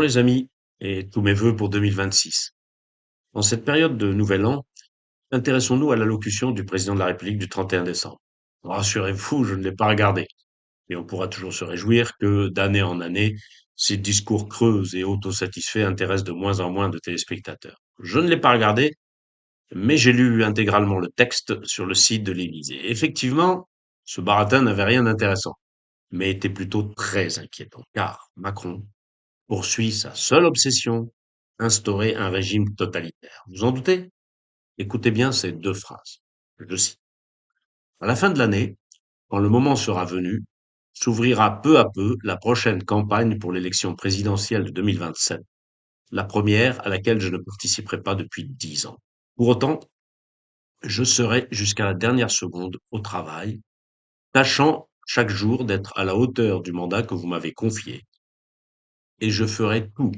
les amis et tous mes vœux pour 2026. En cette période de Nouvel An, intéressons-nous à l'allocution du président de la République du 31 décembre. Rassurez-vous, je ne l'ai pas regardé. Et on pourra toujours se réjouir que, d'année en année, ces discours creux et autosatisfaits intéressent de moins en moins de téléspectateurs. Je ne l'ai pas regardé, mais j'ai lu intégralement le texte sur le site de l'Élysée. Effectivement, ce baratin n'avait rien d'intéressant, mais était plutôt très inquiétant, car Macron poursuit sa seule obsession, instaurer un régime totalitaire. Vous en doutez? Écoutez bien ces deux phrases. Je cite. À la fin de l'année, quand le moment sera venu, s'ouvrira peu à peu la prochaine campagne pour l'élection présidentielle de 2027, la première à laquelle je ne participerai pas depuis 10 ans. Pour autant, je serai jusqu'à la dernière seconde au travail, tâchant chaque jour d'être à la hauteur du mandat que vous m'avez confié, et je ferai tout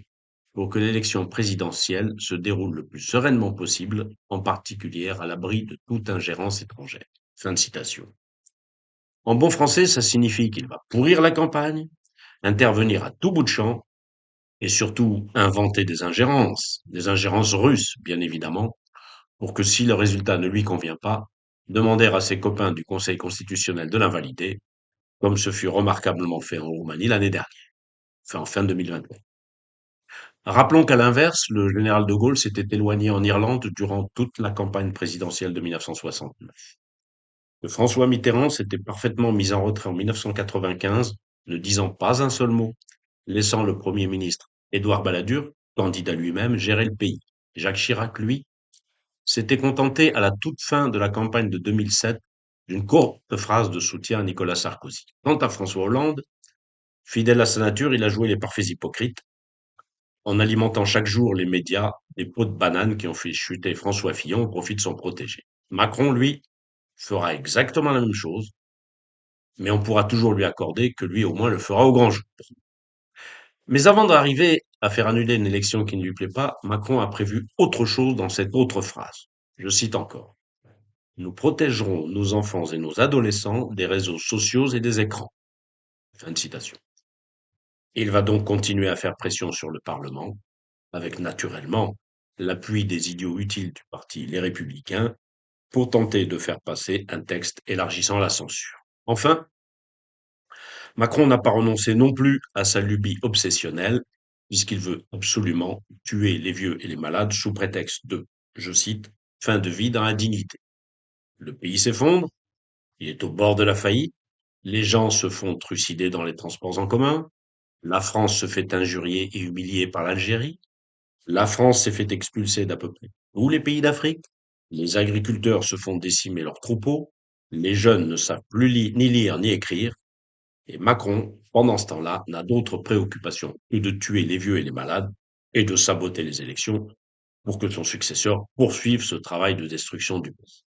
pour que l'élection présidentielle se déroule le plus sereinement possible, en particulier à l'abri de toute ingérence étrangère. Fin de citation. En bon français, ça signifie qu'il va pourrir la campagne, intervenir à tout bout de champ, et surtout inventer des ingérences russes, bien évidemment, pour que si le résultat ne lui convient pas, demander à ses copains du Conseil constitutionnel de l'invalider, comme ce fut remarquablement fait en Roumanie l'année dernière, enfin en fin 2021. Rappelons qu'à l'inverse, le général de Gaulle s'était éloigné en Irlande durant toute la campagne présidentielle de 1969. Que François Mitterrand s'était parfaitement mis en retrait en 1995, ne disant pas un seul mot, laissant le Premier ministre Édouard Balladur, candidat lui-même, gérer le pays. Jacques Chirac, lui, s'était contenté à la toute fin de la campagne de 2007 d'une courte phrase de soutien à Nicolas Sarkozy. Quant à François Hollande, fidèle à sa nature, il a joué les parfaits hypocrites en alimentant chaque jour les médias des pots de banane qui ont fait chuter François Fillon au profit de son protégé. Macron, lui, fera exactement la même chose, mais on pourra toujours lui accorder que lui au moins le fera au grand jour. Mais avant d'arriver à faire annuler une élection qui ne lui plaît pas, Macron a prévu autre chose dans cette autre phrase. Je cite encore. Nous protégerons nos enfants et nos adolescents des réseaux sociaux et des écrans. Fin de citation. Il va donc continuer à faire pression sur le Parlement, avec naturellement l'appui des idiots utiles du parti Les Républicains, pour tenter de faire passer un texte élargissant la censure. Enfin, Macron n'a pas renoncé non plus à sa lubie obsessionnelle, puisqu'il veut absolument tuer les vieux et les malades sous prétexte de, je cite, fin de vie dans la dignité. Le pays s'effondre, il est au bord de la faillite, les gens se font trucider dans les transports en commun, la France se fait injurier et humilier par l'Algérie, la France s'est fait expulser d'à peu près tous les pays d'Afrique, les agriculteurs se font décimer leurs troupeaux, les jeunes ne savent plus ni lire ni écrire, et Macron, pendant ce temps-là, n'a d'autre préoccupation que de tuer les vieux et les malades et de saboter les élections pour que son successeur poursuive ce travail de destruction du pays.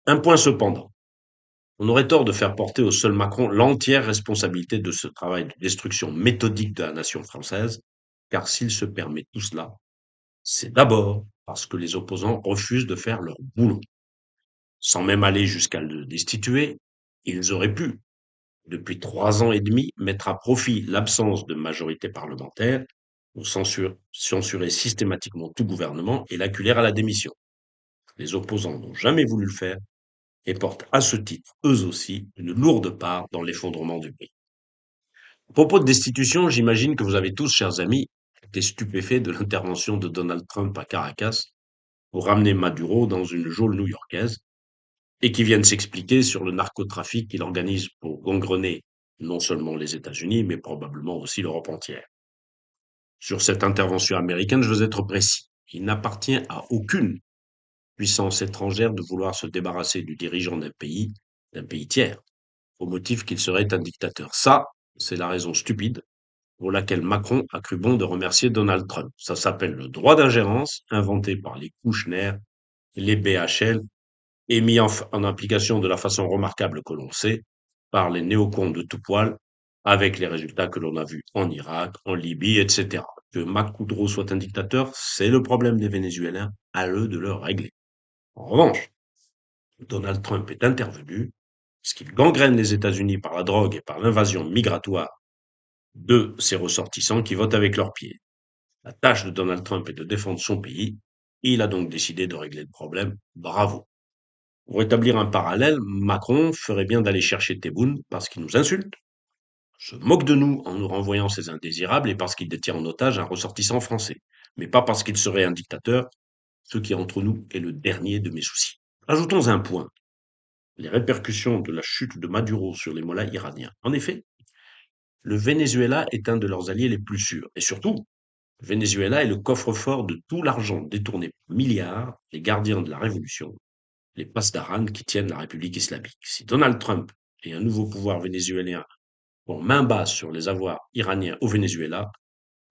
Un point cependant, on aurait tort de faire porter au seul Macron l'entière responsabilité de ce travail de destruction méthodique de la nation française, car s'il se permet tout cela, c'est d'abord parce que les opposants refusent de faire leur boulot. Sans même aller jusqu'à le destituer, ils auraient pu, depuis 3 ans et demi, mettre à profit l'absence de majorité parlementaire pour censurer systématiquement tout gouvernement et l'acculer à la démission. Les opposants n'ont jamais voulu le faire et portent à ce titre, eux aussi, une lourde part dans l'effondrement du pays. À propos de destitution, j'imagine que vous avez tous, chers amis, été stupéfaits de l'intervention de Donald Trump à Caracas pour ramener Maduro dans une geôle new-yorkaise et qui viennent s'expliquer sur le narcotrafic qu'il organise pour gangrener non seulement les États-Unis, mais probablement aussi l'Europe entière. Sur cette intervention américaine, je veux être précis. Il n'appartient à aucune puissance étrangère de vouloir se débarrasser du dirigeant d'un pays tiers, au motif qu'il serait un dictateur. Ça, c'est la raison stupide pour laquelle Macron a cru bon de remercier Donald Trump. Ça s'appelle le droit d'ingérence, inventé par les Kouchner, les BHL et mis en application de la façon remarquable que l'on sait par les néocons de tout poil, avec les résultats que l'on a vus en Irak, en Libye, etc. Que Maduro soit un dictateur, c'est le problème des Vénézuéliens, à eux de le régler. En revanche, Donald Trump est intervenu parce qu'il gangrène les États-Unis par la drogue et par l'invasion migratoire de ses ressortissants qui votent avec leurs pieds. La tâche de Donald Trump est de défendre son pays. Il a donc décidé de régler le problème. Bravo. Pour établir un parallèle, Macron ferait bien d'aller chercher Tebboune parce qu'il nous insulte, se moque de nous en nous renvoyant ses indésirables et parce qu'il détient en otage un ressortissant français, mais pas parce qu'il serait un dictateur, ce qui entre nous est le dernier de mes soucis. Ajoutons un point, les répercussions de la chute de Maduro sur les mollahs iraniens. En effet, le Venezuela est un de leurs alliés les plus sûrs. Et surtout, le Venezuela est le coffre-fort de tout l'argent détourné par milliards, les gardiens de la révolution, les pasdaran qui tiennent la République islamique. Si Donald Trump et un nouveau pouvoir vénézuélien ont main basse sur les avoirs iraniens au Venezuela,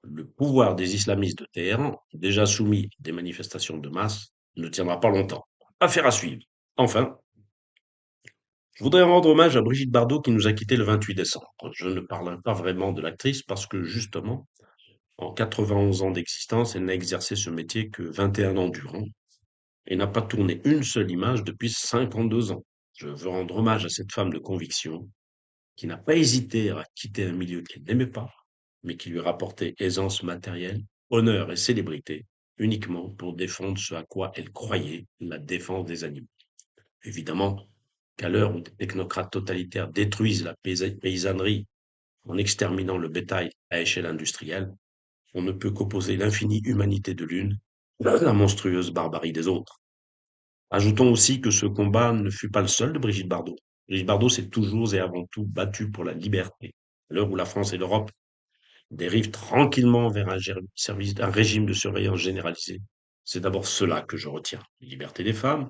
le pouvoir des islamistes de Téhéran, déjà soumis à des manifestations de masse, ne tiendra pas longtemps. Affaire à suivre. Enfin, je voudrais rendre hommage à Brigitte Bardot qui nous a quittés le 28 décembre. Je ne parle pas vraiment de l'actrice parce que justement, en 91 ans d'existence, elle n'a exercé ce métier que 21 ans durant et n'a pas tourné une seule image depuis 52 ans. Je veux rendre hommage à cette femme de conviction qui n'a pas hésité à quitter un milieu qu'elle n'aimait pas, mais qui lui rapportait aisance matérielle, honneur et célébrité, uniquement pour défendre ce à quoi elle croyait, la défense des animaux. Évidemment qu'à l'heure où des technocrates totalitaires détruisent la paysannerie en exterminant le bétail à échelle industrielle, on ne peut qu'opposer l'infinie humanité de l'une à la monstrueuse barbarie des autres. Ajoutons aussi que ce combat ne fut pas le seul de Brigitte Bardot. Brigitte Bardot s'est toujours et avant tout battue pour la liberté. À l'heure où la France et l'Europe dérivent tranquillement vers un régime de surveillance généralisé, c'est d'abord cela que je retiens. Liberté des femmes,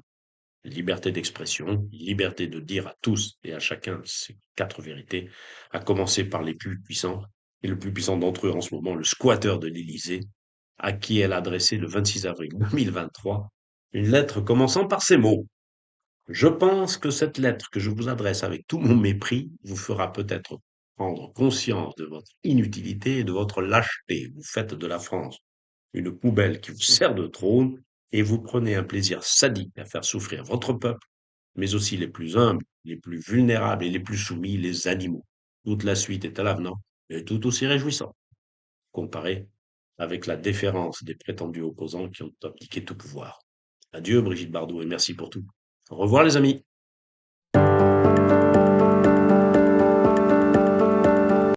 liberté d'expression, liberté de dire à tous et à chacun ses quatre vérités, à commencer par les plus puissants, et le plus puissant d'entre eux en ce moment, le squatteur de l'Élysée, à qui elle a adressé le 26 avril 2023 une lettre commençant par ces mots. Je pense que cette lettre que je vous adresse avec tout mon mépris vous fera peut-être prendre conscience de votre inutilité et de votre lâcheté. Vous faites de la France une poubelle qui vous sert de trône et vous prenez un plaisir sadique à faire souffrir votre peuple, mais aussi les plus humbles, les plus vulnérables et les plus soumis, les animaux. Toute la suite est à l'avenant et tout aussi réjouissant, comparé avec la déférence des prétendus opposants qui ont abdiqué tout pouvoir. Adieu Brigitte Bardot et merci pour tout. Au revoir les amis.